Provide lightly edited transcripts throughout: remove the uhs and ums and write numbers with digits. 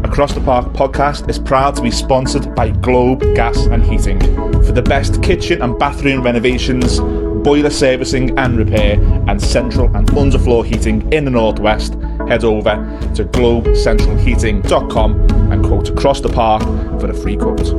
Across the Park podcast is proud to be sponsored by Globe Gas and Heating. For the best kitchen and bathroom renovations, boiler servicing and repair, and central and underfloor heating in the Northwest, head over to globecentralheating.com and quote Across the Park for a free quote.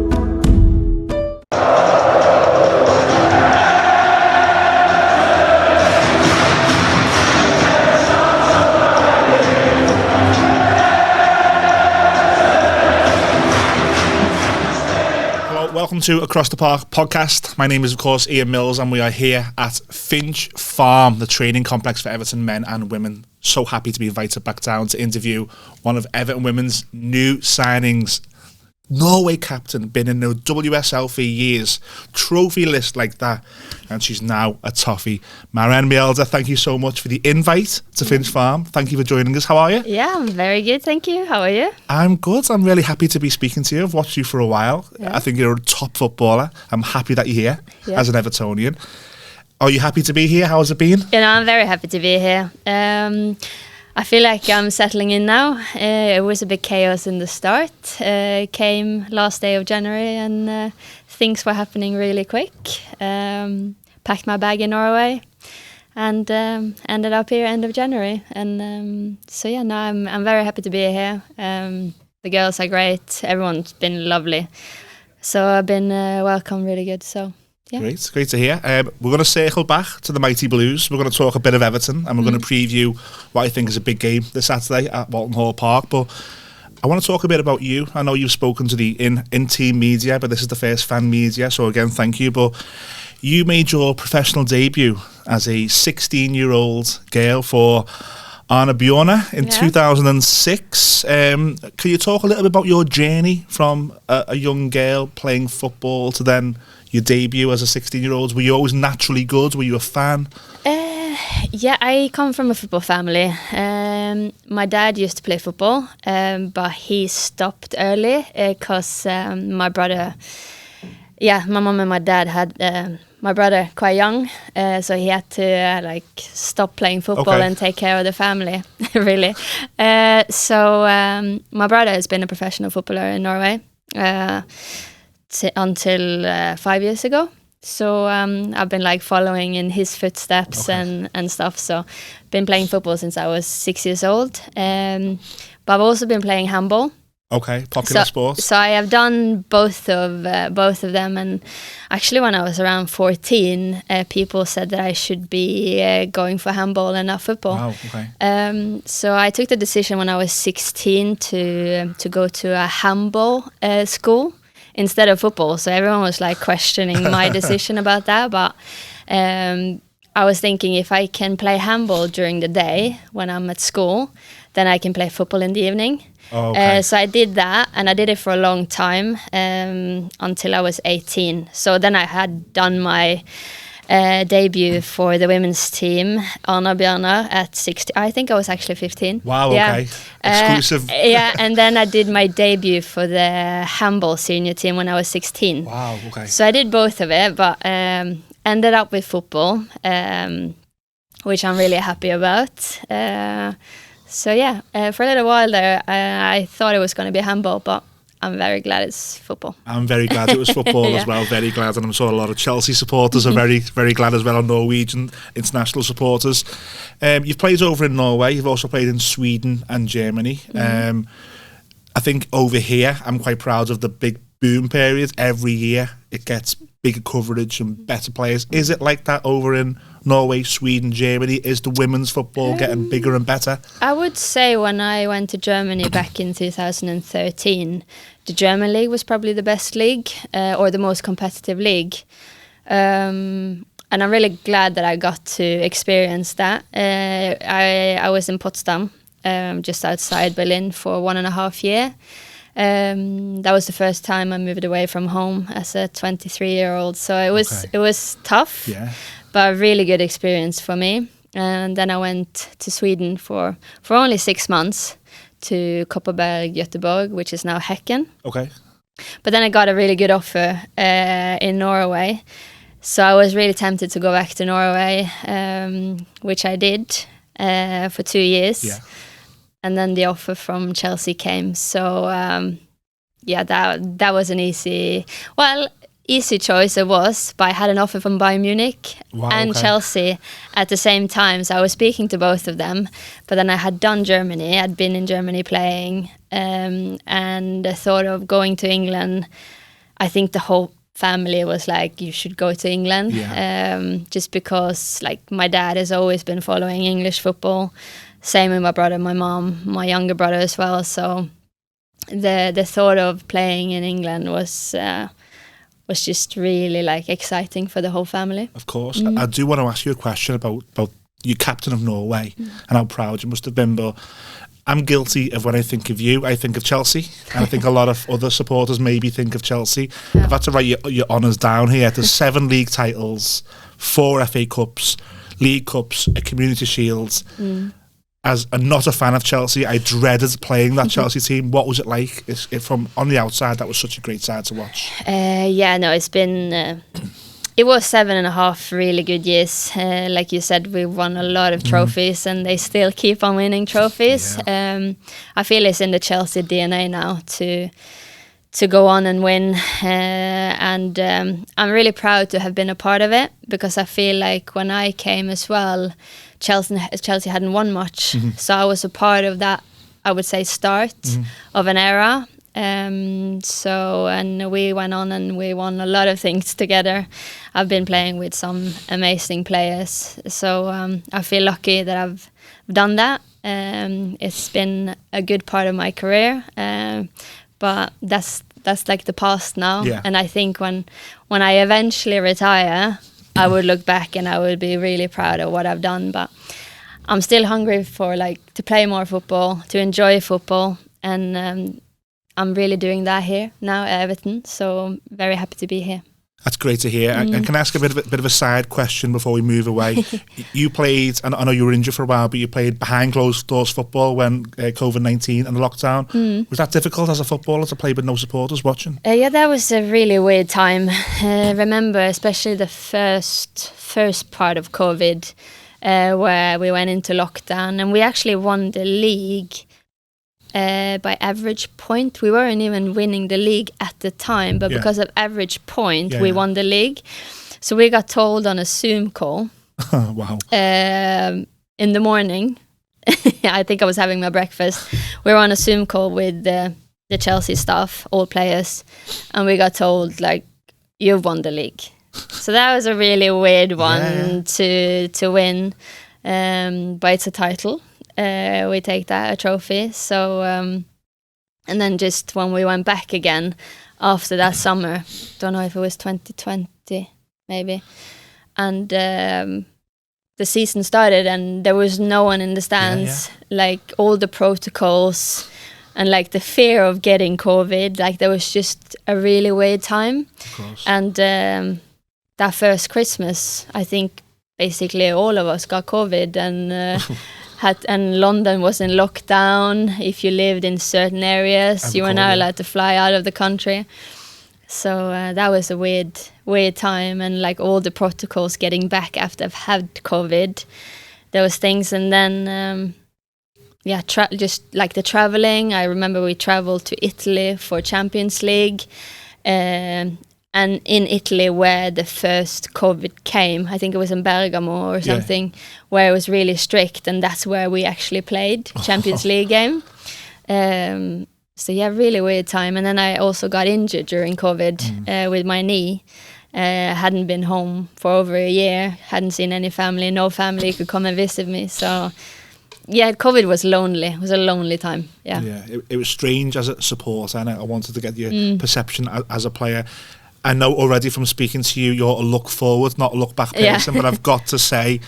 Welcome to Across the Park podcast. My name is, of course, Ian Mills, and we are here at Finch Farm, the training complex for Everton men and women. So happy to be invited back down to interview one of Everton women's new signings. Norway captain, been in the WSL for years, trophy list like that, and she's now a Toffee. Maren Mjelde, thank you so much for the invite to Finch Farm. Thank you for joining us. How are you? Yeah, I'm very good, thank you. How are you? I'm good. I'm really happy to be speaking to you. I've watched you for a while. Yeah. I think you're a top footballer. I'm happy that you're here as an Evertonian. Are you happy to be here? How has it been? I'm very happy to be here. I feel like I'm settling in now. It was a bit chaos in the start. Came last day of January and things were happening really quick. Packed my bag in Norway and ended up here end of January. And now I'm very happy to be here. The girls are great. Everyone's been lovely. So I've been welcomed really good. So. Yeah. Great to hear. We're going to circle back to the Mighty Blues. We're going to talk a bit of Everton and we're going to preview what I think is a big game this Saturday at Walton Hall Park. But I want to talk a bit about you. I know you've spoken to the in-team media, but this is the first fan media. So again, thank you. But you made your professional debut as a 16-year-old girl for Arna Bjorna in 2006. Can you talk a little bit about your journey from a young girl playing football to then your debut as a 16-year-old? Were you always naturally good? Were you a fan? Yeah, I come from a football family. My dad used to play football, but he stopped early because my brother... Yeah, my mom and my dad had my brother quite young, so he had to stop playing football and take care of the family, really. So my brother has been a professional footballer in Norway until 5 years ago. So I've been following in his footsteps and stuff. So been playing football since I was 6 years old. But I've also been playing handball. Okay, popular sport. So I have done both of them, and actually when I was around 14, people said that I should be going for handball and not football. Wow, okay. So I took the decision when I was 16 to go to a handball school instead of football. So everyone was questioning my decision about that, but I was thinking if I can play handball during the day when I'm at school, then I can play football in the evening. So I did that, and I did it for a long time until I was 18. So then I had done my debut for the women's team, Arna Bjorna, at 16. I think I was actually 15. Wow, okay. Exclusive. And then I did my debut for the handball senior team when I was 16. Wow, okay. So I did both of it, but ended up with football, which I'm really happy about. For a little while there, I thought it was going to be handball, but I'm very glad it's football. I'm very glad it was football as well, very glad. And I'm sure a lot of Chelsea supporters are very, very glad as well, and Norwegian international supporters. You've played over in Norway, you've also played in Sweden and Germany. I think over here, I'm quite proud of the big boom period. Every year it gets bigger coverage and better players. Is it like that over in Norway, Sweden, Germany? Is the women's football getting bigger and better? I would say when I went to Germany back in 2013, the German league was probably the best league or the most competitive league. And I'm really glad that I got to experience that. I was in Potsdam, just outside Berlin for 1.5 years. That was the first time I moved away from home as a 23-year-old. So it was tough, but a really good experience for me. And then I went to Sweden for only 6 months to Kopparberg, Göteborg, which is now Häcken. Okay. But then I got a really good offer in Norway. So I was really tempted to go back to Norway, which I did for 2 years. Yeah. and then the offer from Chelsea came. So that was an easy choice. It was, but I had an offer from Bayern Munich and Chelsea at the same time. So I was speaking to both of them, but then I had done Germany. I'd been in Germany playing, and the thought of going to England, I think the whole family was like, you should go to England, just because like my dad has always been following English football, same with my brother, my mom, my younger brother as well. So the thought of playing in England was just really like exciting for the whole family. Of course. I do want to ask you a question about you captain of Norway and how proud you must have been, but I'm guilty of when I think of you, I think of Chelsea, and I think a lot of other supporters maybe think of Chelsea. I've had to write your honours down here. There's 7 league titles, 4 FA Cups, League Cups, a Community Shield. As not a fan of Chelsea, I dreaded playing that Chelsea team. What was it like? From on the outside, that was such a great side to watch. It's been... It was 7.5 really good years. Like you said, we won a lot of trophies, and they still keep on winning trophies. I feel it's in the Chelsea DNA now to go on and win, and I'm really proud to have been a part of it, because I feel like when I came as well, Chelsea hadn't won much, so I was a part of that, I would say, start of an era. And we went on and we won a lot of things together. I've been playing with some amazing players, so I feel lucky that I've done that. It's been a good part of my career, but that's like the past now. And I think when I eventually retire, I would look back and I would be really proud of what I've done. But I'm still hungry for to play more football, to enjoy football, and I'm really doing that here now at Everton, so I'm very happy to be here. That's great to hear. And can I ask a bit of a side question before we move away? You played, and I know you were injured for a while, but you played behind closed doors football when COVID-19 and the lockdown. Was that difficult as a footballer to play with no supporters watching? That was a really weird time. Remember, especially the first part of COVID, where we went into lockdown, and we actually won the league. By average point. We weren't even winning the league at the time, but because of average point, we won the league. So we got told on a Zoom call. Wow. In the morning. I think I was having my breakfast. We were on a Zoom call with the Chelsea staff, all players, and we got told, like, you've won the league. So that was a really weird one to win, but it's a title. We take that, a trophy. So and then just when we went back again after that summer, don't know if it was 2020 maybe, and the season started and there was no one in the stands. Like all the protocols and like the fear of getting COVID, like there was just a really weird time. Of course. And that first Christmas, I think basically all of us got COVID, and London was in lockdown. If you lived in certain areas, you were not allowed to fly out of the country. So that was a weird time, and like all the protocols getting back after I've had COVID, there was things. And then just like the traveling, I remember we traveled to Italy for Champions League, and in Italy where the first COVID came, I think it was in Bergamo or something, where it was really strict, and that's where we actually played Champions League game. So really weird time. And then I also got injured during COVID with my knee. Hadn't been home for over a year, hadn't seen any family, no family could come and visit me. So COVID was lonely. It was a lonely time. It was strange as a supporter, and I wanted to get your perception as a player. I know already from speaking to you, you're a look forward, not a look back person, but I've got to say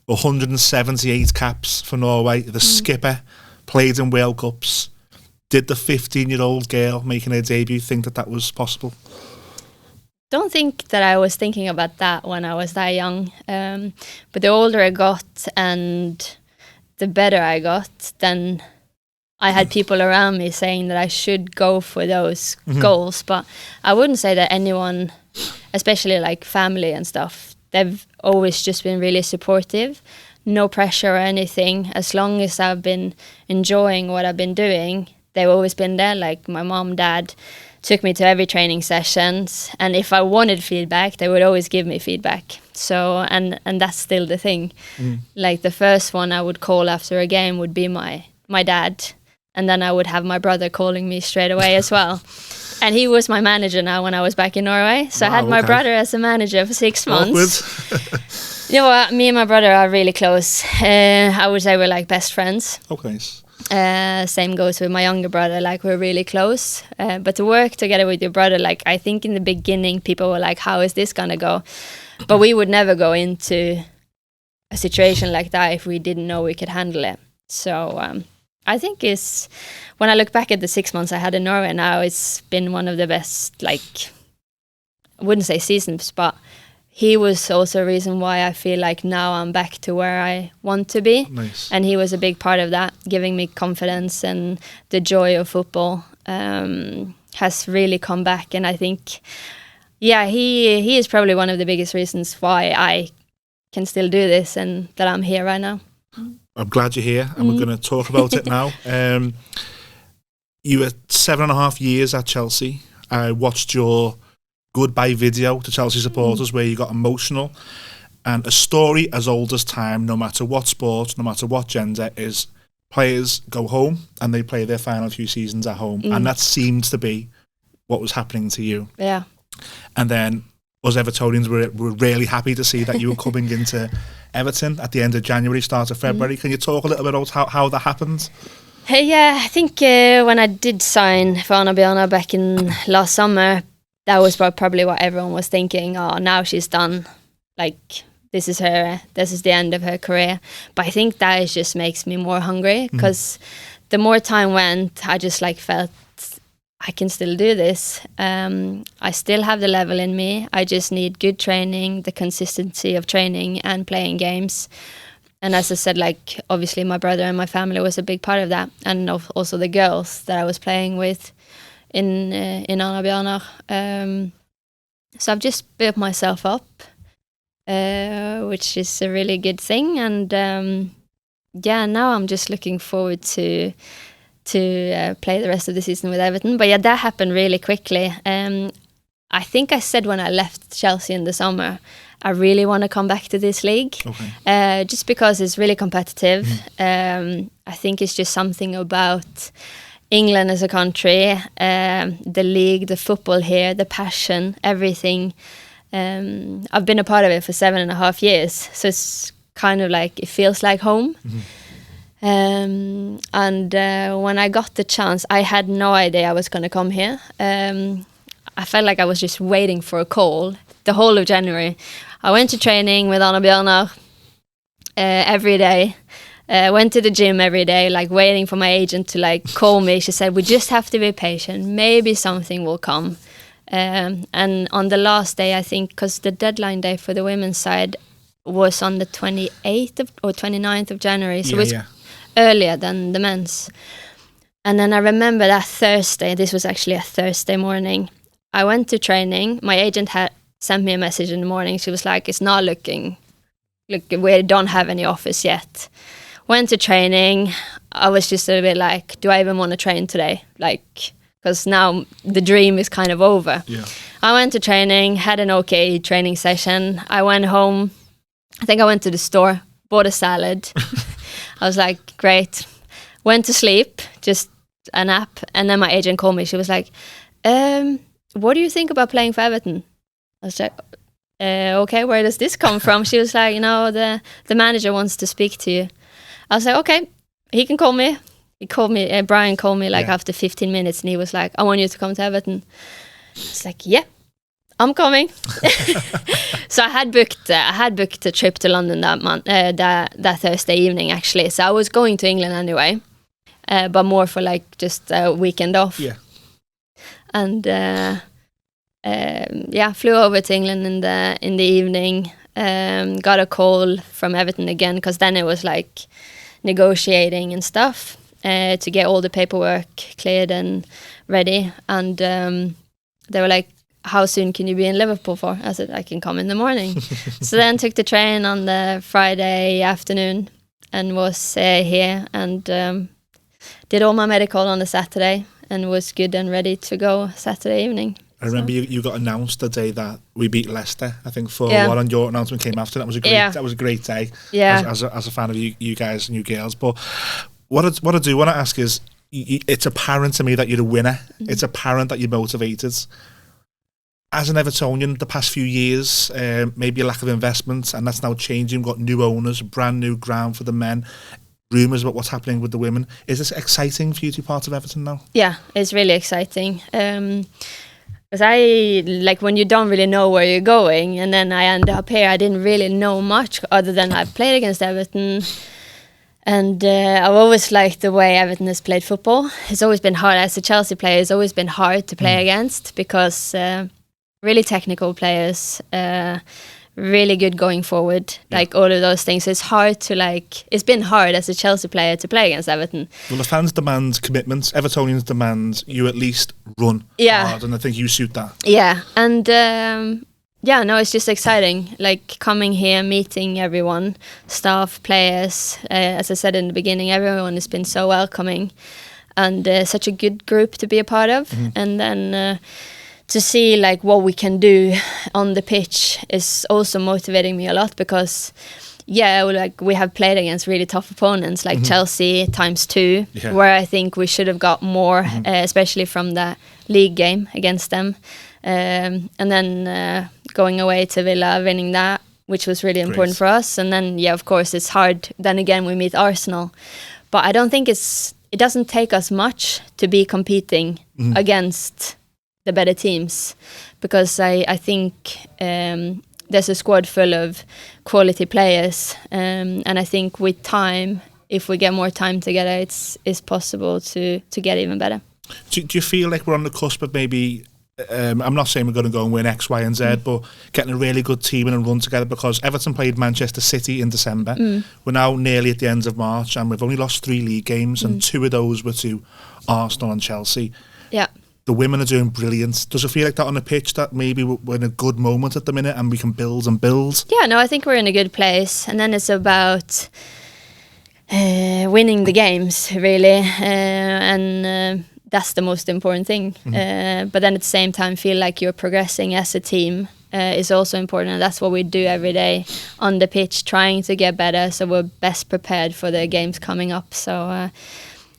178 caps for Norway, the skipper, played in World Cups. Did the 15-year-old girl making her debut think that was possible? Don't think that I was thinking about that when I was that young. But the older I got and the better I got, then I had people around me saying that I should go for those goals. But I wouldn't say that anyone, especially like family and stuff, they've always just been really supportive. no pressure or anything. As long as I've been enjoying what I've been doing, they've always been there. Like my mom, dad took me to every training sessions, and if I wanted feedback, they would always give me feedback. So, and that's still the thing. Like the first one I would call after a game would be my dad, and then I would have my brother calling me straight away as well. And he was my manager now when I was back in Norway. So I had my brother as a manager for 6 months. You know, me and my brother are really close. I would say we're like best friends. Okay. Same goes with my younger brother, like we're really close. But to work together with your brother, like I think in the beginning people were like, how is this gonna go? But we would never go into a situation like that if we didn't know we could handle it. So I think when I look back at the 6 months I had in Norway now, it's been one of the best, like, I wouldn't say seasons, but he was also a reason why I feel like now I'm back to where I want to be. Nice. And he was a big part of that, giving me confidence, and the joy of football has really come back. And I think, yeah, he is probably one of the biggest reasons why I can still do this and that I'm here right now. I'm glad you're here, and we're going to talk about it now. You were 7.5 years at Chelsea. I watched your goodbye video to Chelsea supporters where you got emotional, and a story as old as time, no matter what sport, no matter what gender, is players go home and they play their final few seasons at home, and that seemed to be what was happening to you. Yeah. And then us Evertonians were really happy to see that you were coming into Everton at the end of January, start of February. Can you talk a little bit about how that happened? Yeah, I think when I did sign for Anna Bjørnar back in last summer, that was probably what everyone was thinking. Oh, now she's done. Like, this is the end of her career. But I think that just makes me more hungry, because the more time went, I just like felt I can still do this. I still have the level in me. I just need good training, the consistency of training and playing games. And as I said, like, obviously my brother and my family was a big part of that, and also the girls that I was playing with in Anna Bjørnar. So I've just built myself up, which is a really good thing. And now I'm just looking forward to play the rest of the season with Everton. But yeah, that happened really quickly. I think I said when I left Chelsea in the summer, I really want to come back to this league, just because it's really competitive. I think it's just something about England as a country, the league, the football here, the passion, everything. I've been a part of it for 7.5 years, so it's kind of like, it feels like home. And when I got the chance, I had no idea I was going to come here. I felt like I was just waiting for a call the whole of January. I went to training with Anna Bjørnar every day. Went to the gym every day, like waiting for my agent to like call me. She said, we just have to be patient. Maybe something will come. And on the last day, I think, because the deadline day for the women's side was on the 28th or 29th of January. So it was earlier than the men's. And then I remember that Thursday, this was actually a Thursday morning, I went to training. My agent had sent me a message in the morning. She was like, it's not looking, we don't have any offers yet. Went to training. I was just a bit like, do I even want to train today? Like, because now the dream is kind of over. Yeah. I went to training, had an okay training session. I went home. I think I went to the store, bought a salad. I was like, great. Went to sleep, just a nap. And then my agent called me. She was like, what do you think about playing for Everton? I was like, okay, where does this come from? She was like, the manager wants to speak to you. I was like, okay, he can call me. He called me, Brian called me like after 15 minutes, and he was like, I want you to come to Everton. It's like, yeah, I'm coming. So I had booked a trip to London that Thursday evening, actually. So I was going to England anyway, but more for like just a weekend off. Yeah. And flew over to England in the evening. Got a call from Everton again, because then it was like negotiating and stuff to get all the paperwork cleared and ready. And they were like, how soon can you be in Liverpool for? I said, I can come in the morning. So then took the train on the Friday afternoon and was here, and did all my medical on the Saturday and was good and ready to go Saturday evening. I remember you got announced the day that we beat Leicester, I think 4-1, and your announcement came after. That was a great day. Yeah. As a fan of you guys and you girls. But what I do want to ask is, it's apparent to me that you're a winner. Mm-hmm. It's apparent that you're motivated. As an Evertonian, the past few years, maybe a lack of investment, and that's now changing. We've got new owners, brand new ground for the men, rumours about what's happening with the women. Is this exciting for you to be part of Everton now? Yeah, it's really exciting. Because I, like, when you don't really know where you're going, and then I end up here, I didn't really know much other than I've played against Everton. And I've always liked the way Everton has played football. It's always been hard. As a Chelsea player, it's always been hard to play against, because really technical players, really good going forward, like all of those things. It's hard to, like, it's been hard as a Chelsea player to play against Everton. Well, the fans demand commitments. Evertonians demand you at least run hard, and I think you suit that. Yeah, and it's just exciting, like coming here, meeting everyone, staff, players. As I said in the beginning, everyone has been so welcoming, and such a good group to be a part of. Mm-hmm. And then to see like what we can do on the pitch is also motivating me a lot, because like we have played against really tough opponents like Chelsea ×2, where I think we should have got more, especially from the league game against them. And then going away to Villa, winning that, which was really important for us. And then, of course, it's hard. Then again, we meet Arsenal. But I don't think it doesn't take us much to be competing against the better teams, because I think there's a squad full of quality players, and I think with time, if we get more time together, it's possible to get even better. Do you feel like we're on the cusp of maybe, I'm not saying we're going to go and win X, Y and Z, but getting a really good team and run together, because Everton played Manchester City in December. We're now nearly at the end of March, and we've only lost 3 league games, and 2 of those were to Arsenal and Chelsea. Yeah. The women are doing brilliant. Does it feel like that on the pitch, that maybe we're in a good moment at the minute and we can build and build? Yeah, no, I think we're in a good place. And then it's about winning the games, really. And that's the most important thing. But then at the same time, feel like you're progressing as a team is also important. And that's what we do every day on the pitch, trying to get better so we're best prepared for the games coming up. So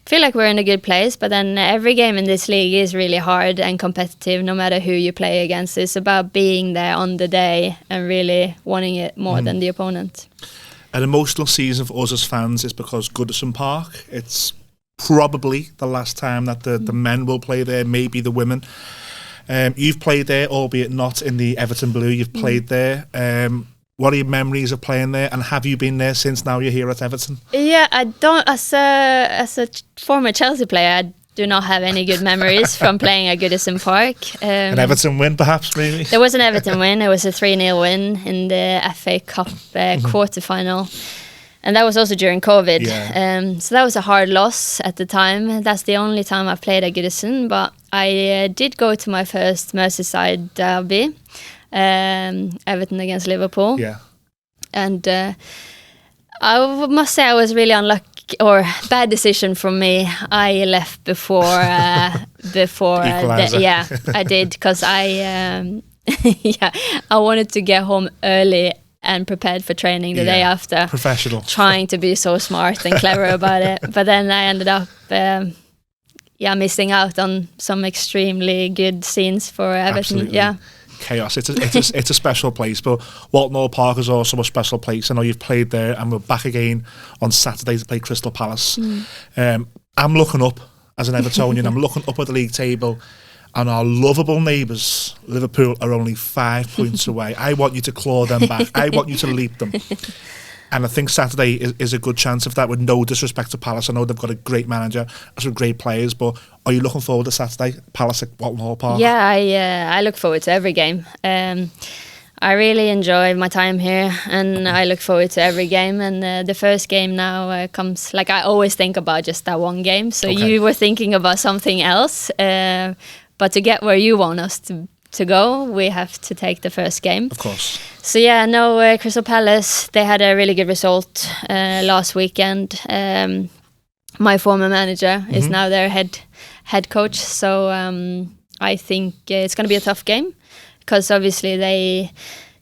feel like we're in a good place, but then every game in this league is really hard and competitive, no matter who you play against. It's about being there on the day and really wanting it more than the opponent. An emotional season for us as fans is because Goodison Park, it's probably the last time that the men will play there, maybe the women. You've played there, albeit not in the Everton blue. You've played there. What are your memories of playing there, and have you been there since now you're here at Everton? Yeah, I don't. As a former Chelsea player, I do not have any good memories from playing at Goodison Park. An Everton win, perhaps, maybe? There was an Everton win. It was a 3-0 win in the FA Cup quarter-final. And that was also during COVID. Yeah. So that was a hard loss at the time. That's the only time I've played at Goodison. But I did go to my first Merseyside derby. Everton against Liverpool. Yeah. And I must say I was really unlucky, or bad decision from me. I left before I did, because I wanted to get home early and prepared for training the day after. Professional. Trying to be so smart and clever about it. But then I ended up missing out on some extremely good scenes for Everton. Absolutely. Yeah. Chaos. It's a special place, but Walton Hall Park is also a special place. I know you've played there, and we're back again on Saturday to play Crystal Palace. I'm looking up as an Evertonian. I'm looking up at the league table, and our lovable neighbours, Liverpool, are only 5 points away. I want you to claw them back. I want you to leap them. And I think Saturday is a good chance of that, with no disrespect to Palace. I know they've got a great manager, some great players, but are you looking forward to Saturday, Palace at Walton Hall Park? Yeah, I look forward to every game. I really enjoy my time here, and I look forward to every game. And the first game now comes, like, I always think about just that one game. So you were thinking about something else, but to get where you want us to to go, we have to take the first game. Of course. So yeah, no, Crystal Palace, they had a really good result last weekend. My former manager is now their head coach, so I think it's going to be a tough game, because obviously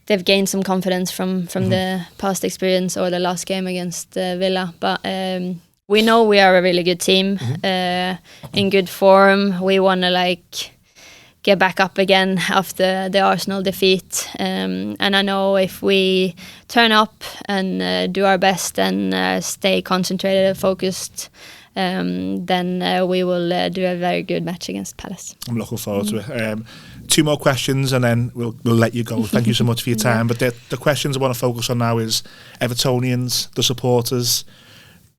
they've gained some confidence from the past experience or the last game against Villa. But we know we are a really good team, in good form. We want to get back up again after the Arsenal defeat. And I know if we turn up and do our best and stay concentrated and focused, then we will do a very good match against Palace. I'm looking forward to it. 2 more questions and then we'll let you go. Thank you so much for your time. But the questions I want to focus on now is Evertonians, the supporters.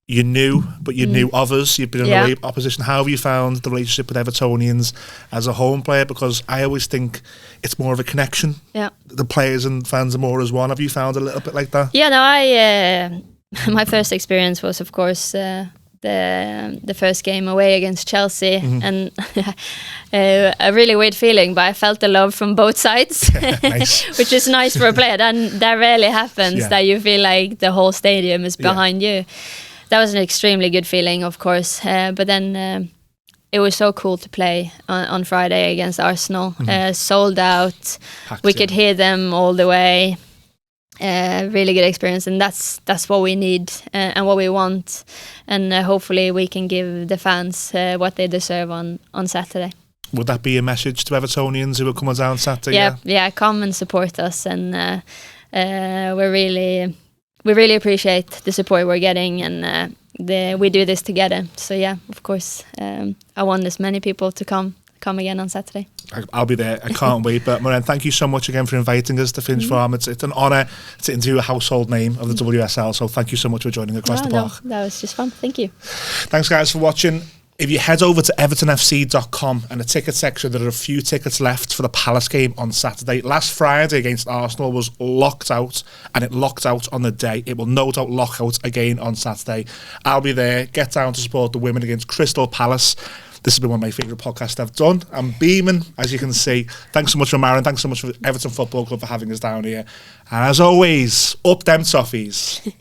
You knew, but you knew of us. You've been in the opposition. How have you found the relationship with Evertonians as a home player? Because I always think it's more of a connection. Yeah. The players and fans are more as one. Have you found a little bit like that? Yeah, no, my first experience was, of course, the first game away against Chelsea, and a really weird feeling, but I felt the love from both sides. Nice. Which is nice for a player. That rarely happens, that you feel like the whole stadium is behind you. That was an extremely good feeling, of course, but then it was so cool to play on Friday against Arsenal. Sold out. Packed, we could hear them all the way. Really good experience, and that's what we need and what we want, and hopefully we can give the fans what they deserve on Saturday. Would that be a message to Evertonians who are coming down Saturday? Yeah, come and support us, and we really appreciate the support we're getting, and we do this together. So yeah, of course, I want as many people to come again on Saturday. I'll be there. I can't wait. But Maren, thank you so much again for inviting us to Finch Farm. It's an honour to interview a household name of the WSL. So thank you so much for joining across the park. No, that was just fun. Thank you. Thanks, guys, for watching. If you head over to evertonfc.com and the ticket section, there are a few tickets left for the Palace game on Saturday. Last Friday against Arsenal was locked out, and it locked out on the day. It will no doubt lock out again on Saturday. I'll be there. Get down to support the women against Crystal Palace. This has been one of my favourite podcasts I've done. I'm beaming, as you can see. Thanks so much for Maren. Thanks so much for Everton Football Club for having us down here. And as always, up them Toffees.